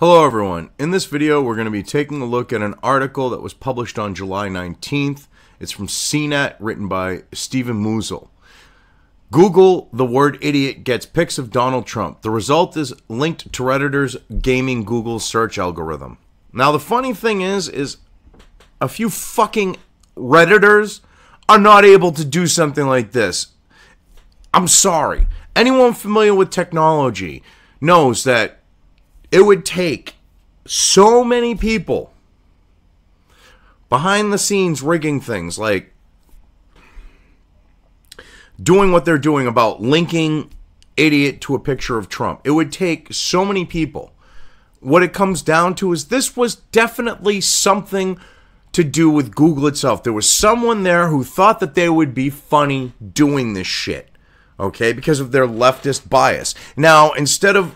Hello everyone. In this video we're going to be taking a look at an article that was published on July 19th. It's from CNET, written by Stephen Musil. Google, the word idiot, gets pics of Donald Trump. The result is linked to Redditors gaming Google's search algorithm. Now the funny thing is a few fucking Redditors are not able to do something like this. I'm sorry. Anyone familiar with technology knows that it would take so many people behind the scenes rigging things, like doing what they're doing about linking idiot to a picture of Trump. It would take so many people. What it comes down to is this was definitely something to do with Google itself. There was someone there who thought that they would be funny doing this shit, okay, because of their leftist bias. Now, instead of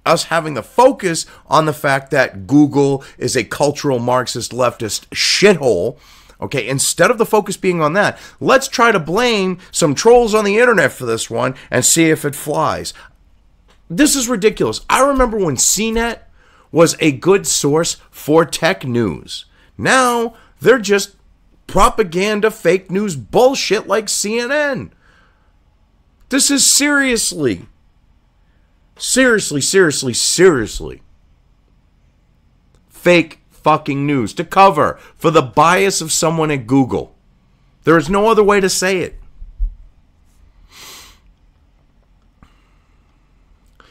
us having the focus on the fact that Google is a cultural Marxist leftist shithole, okay, instead of the focus being on that, let's try to blame some trolls on the internet for this one and see if it flies. This is ridiculous. I remember when CNET was a good source for tech news. Now, they're just propaganda, fake news bullshit like CNN. This is seriously fake fucking news to cover for the bias of someone at Google. There is no other way to say it.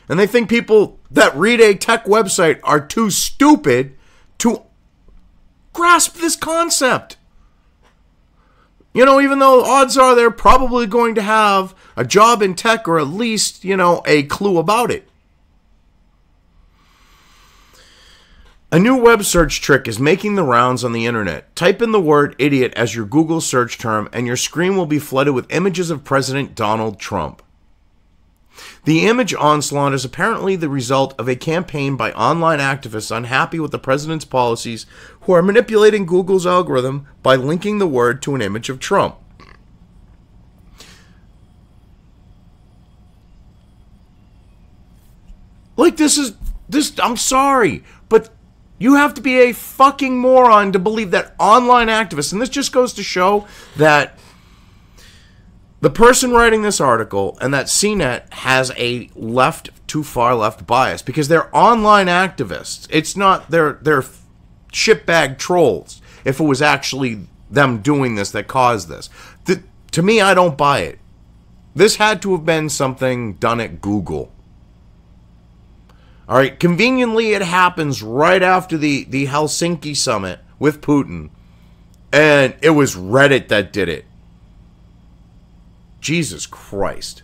And they think people that read a tech website are too stupid to grasp this concept. You know, even though odds are they're probably going to have a job in tech or at least, you know, a clue about it. A new web search trick is making the rounds on the internet. Type in the word idiot as your Google search term and your screen will be flooded with images of President Donald Trump. The image onslaught is apparently the result of a campaign by online activists unhappy with the president's policies who are manipulating Google's algorithm by linking the word to an image of Trump. Like, I'm sorry, but you have to be a fucking moron to believe that online activists, and this just goes to show that the person writing this article and that CNET has a left to far left bias because they're online activists. It's not they're shitbag trolls. If it was actually them doing this that caused this, to me, I don't buy it. This had to have been something done at Google. All right, conveniently, it happens right after the Helsinki summit with Putin, and it was Reddit that did it. Jesus Christ.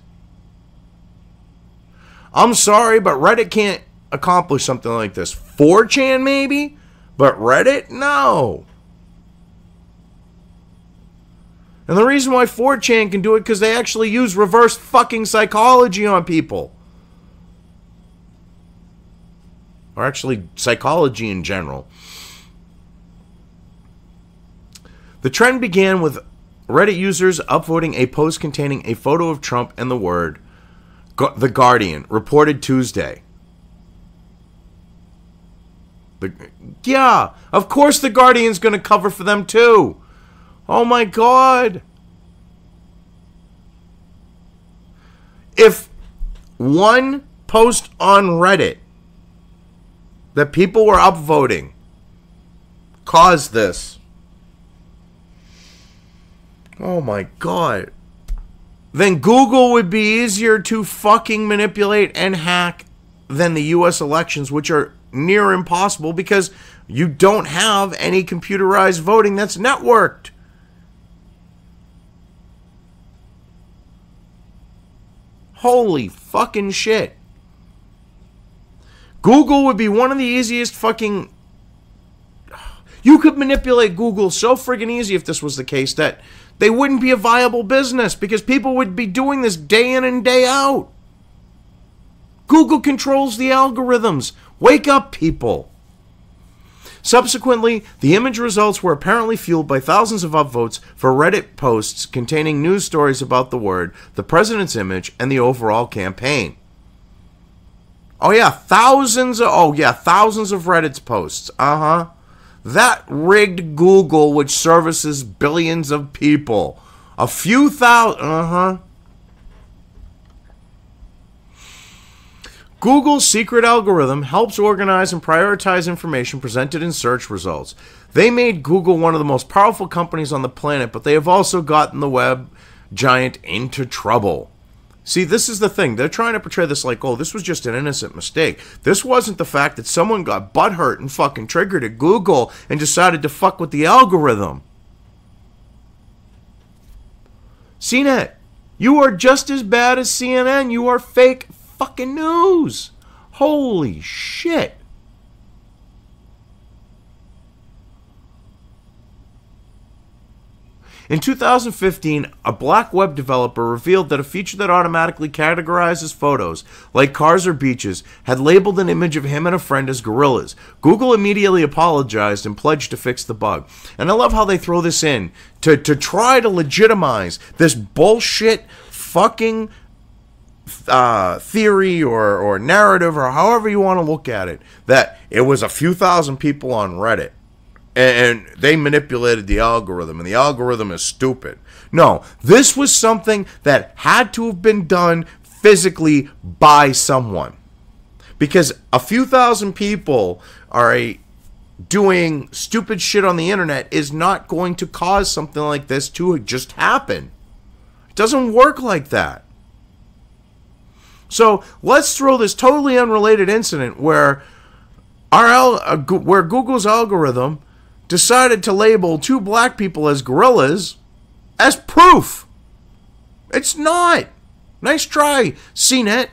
I'm sorry, but Reddit can't accomplish something like this. 4chan maybe, but Reddit, no. And the reason why 4chan can do it because they actually use reverse fucking psychology on people. Or actually, psychology in general. The trend began with Reddit users upvoting a post containing a photo of Trump and the word, The Guardian, reported Tuesday. Yeah, of course The Guardian's going to cover for them too. Oh my God. If one post on Reddit that people were upvoting caused this, oh my God, then Google would be easier to fucking manipulate and hack than the US elections, which are near impossible because you don't have any computerized voting that's networked. Holy fucking shit. Google would be one of the easiest fucking... You could manipulate Google so friggin' easy if this was the case that they wouldn't be a viable business because people would be doing this day in and day out. Google controls the algorithms. Wake up, people. Subsequently, the image results were apparently fueled by thousands of upvotes for Reddit posts containing news stories about the word, the president's image, and the overall campaign. Oh yeah, thousands of Reddit's posts. That rigged Google, which services billions of people. A few thousand, Google's secret algorithm helps organize and prioritize information presented in search results. They made Google one of the most powerful companies on the planet, but they have also gotten the web giant into trouble. See, this is the thing. They're trying to portray this like, oh, this was just an innocent mistake. This wasn't the fact that someone got butthurt and fucking triggered at Google and decided to fuck with the algorithm. CNET, you are just as bad as CNN. You are fake fucking news. Holy shit. In 2015, a black web developer revealed that a feature that automatically categorizes photos, like cars or beaches, had labeled an image of him and a friend as gorillas. Google immediately apologized and pledged to fix the bug. And I love how they throw this in to try to legitimize this bullshit fucking theory or narrative, or however you want to look at it, that it was a few thousand people on Reddit and they manipulated the algorithm and the algorithm is stupid. No, this was something that had to have been done physically by someone, because a few thousand people are doing stupid shit on the internet is not going to cause something like this to just happen. It doesn't work like that. So let's throw this totally unrelated incident where where Google's algorithm decided to label two black people as gorillas as proof. It's not. Nice try, CNET.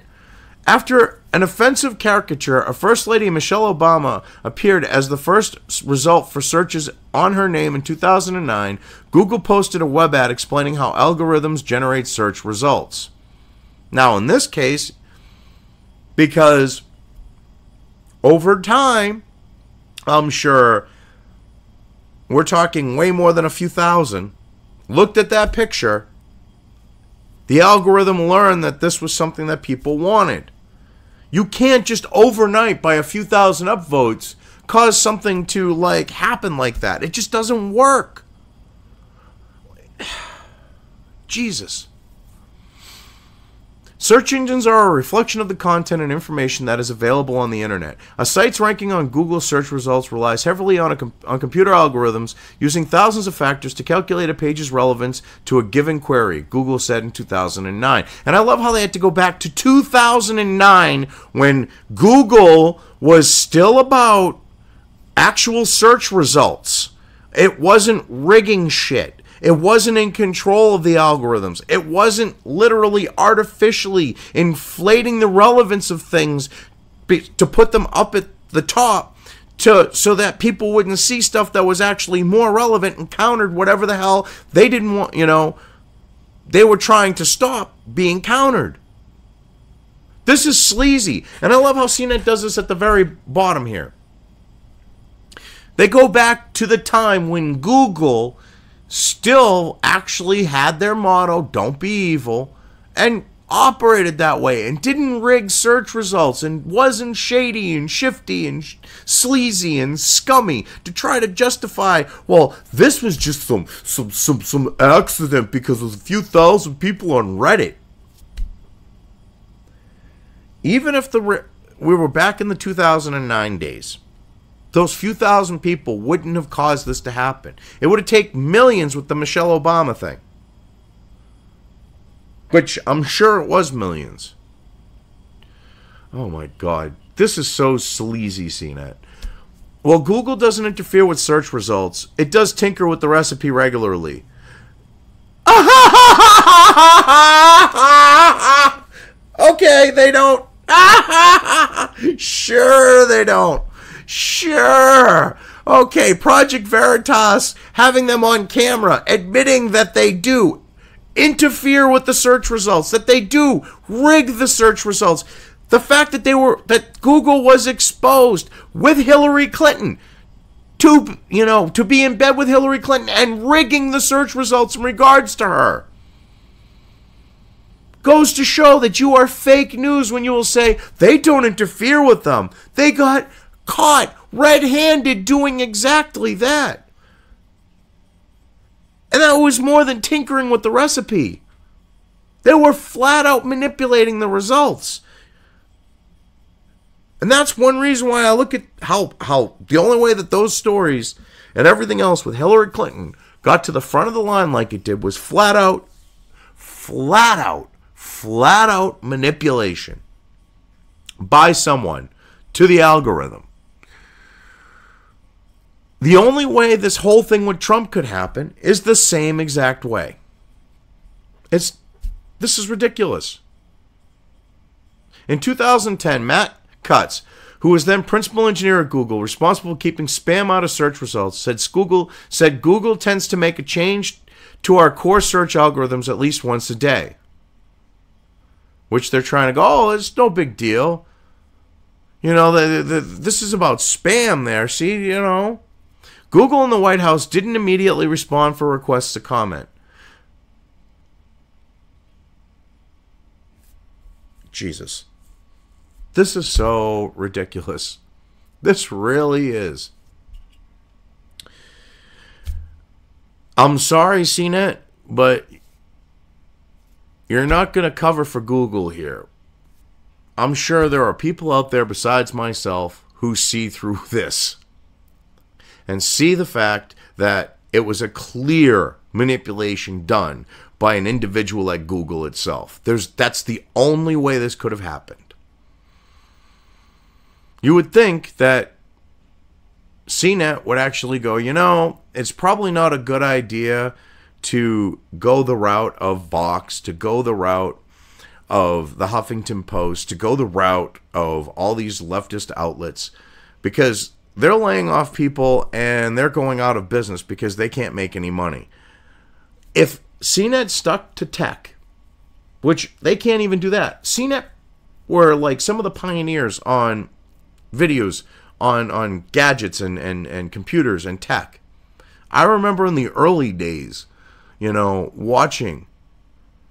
After an offensive caricature of First Lady Michelle Obama appeared as the first result for searches on her name in 2009, Google posted a web ad explaining how algorithms generate search results. Now, in this case, because over time, I'm sure we're talking way more than a few thousand, looked at that picture, the algorithm learned that this was something that people wanted. You can't just overnight, by a few thousand upvotes, cause something to happen like that. It just doesn't work. Jesus. Search engines are a reflection of the content and information that is available on the internet. A site's ranking on Google search results relies heavily on computer algorithms using thousands of factors to calculate a page's relevance to a given query, Google said in 2009. And I love how they had to go back to 2009 when Google was still about actual search results. It wasn't rigging shit. It wasn't in control of the algorithms. It wasn't literally artificially inflating the relevance of things to put them up at the top so that people wouldn't see stuff that was actually more relevant and countered whatever the hell they didn't want, they were trying to stop being countered. This is sleazy. And I love how CNET does this at the very bottom here. They go back to the time when Google still actually had their motto, don't be evil, and operated that way and didn't rig search results and wasn't shady and shifty and sleazy and scummy to try to justify, well, this was just some accident because of a few thousand people on Reddit. Even if we were back in the 2009 days, those few thousand people wouldn't have caused this to happen. It would have taken millions with the Michelle Obama thing. Which I'm sure it was millions. Oh my God. This is so sleazy, CNET. Well, Google doesn't interfere with search results. It does tinker with the recipe regularly. Okay, they don't. Sure, they don't. Sure. Okay, Project Veritas, having them on camera, admitting that they do interfere with the search results, that they do rig the search results. The fact that that Google was exposed with Hillary Clinton to be in bed with Hillary Clinton and rigging the search results in regards to her. goes to show that you are fake news when you will say they don't interfere with them. They got caught red-handed doing exactly that. And that was more than tinkering with the recipe. They were flat out manipulating the results. And that's one reason why I look at how the only way that those stories and everything else with Hillary Clinton got to the front of the line like it did was flat out manipulation by someone to the algorithm. The only way this whole thing with Trump could happen is the same exact way. This is ridiculous. In 2010, Matt Cutts, who was then principal engineer at Google, responsible for keeping spam out of search results, said Google tends to make a change to our core search algorithms at least once a day. Which they're trying to go, oh, it's no big deal. You know, this is about spam there. See, you know. Google and the White House didn't immediately respond for requests to comment. Jesus. This is so ridiculous. This really is. I'm sorry, CNET, but you're not going to cover for Google here. I'm sure there are people out there besides myself who see through this and see the fact that it was a clear manipulation done by an individual at Google itself. That's the only way this could have happened. You would think that CNET would actually go, you know, it's probably not a good idea to go the route of Vox, to go the route of the Huffington Post, to go the route of all these leftist outlets, because they're laying off people and they're going out of business because they can't make any money. If CNET stuck to tech, which they can't even do that. CNET were like some of the pioneers on videos, on gadgets and computers and tech. I remember in the early days, you know, watching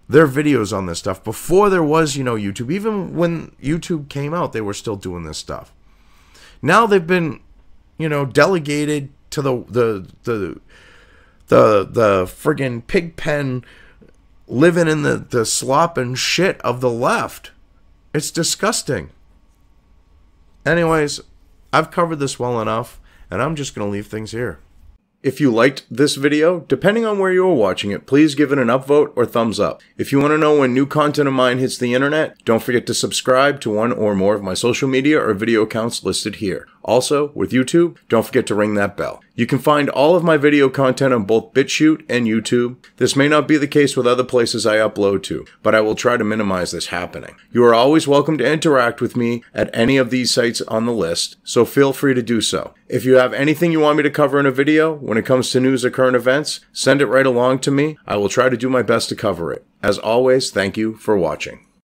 their videos on this stuff before there was, you know, YouTube. Even when YouTube came out, they were still doing this stuff. Now they've been, you know, delegated to the friggin' pig pen, living in the slop and shit of the left. It's disgusting. Anyways, I've covered this well enough, and I'm just going to leave things here. If you liked this video, depending on where you are watching it, please give it an upvote or thumbs up. If you want to know when new content of mine hits the internet, don't forget to subscribe to one or more of my social media or video accounts listed here. Also, with YouTube, don't forget to ring that bell. You can find all of my video content on both BitChute and YouTube. This may not be the case with other places I upload to, but I will try to minimize this happening. You are always welcome to interact with me at any of these sites on the list, so feel free to do so. If you have anything you want me to cover in a video, when it comes to news or current events, send it right along to me. I will try to do my best to cover it. As always, thank you for watching.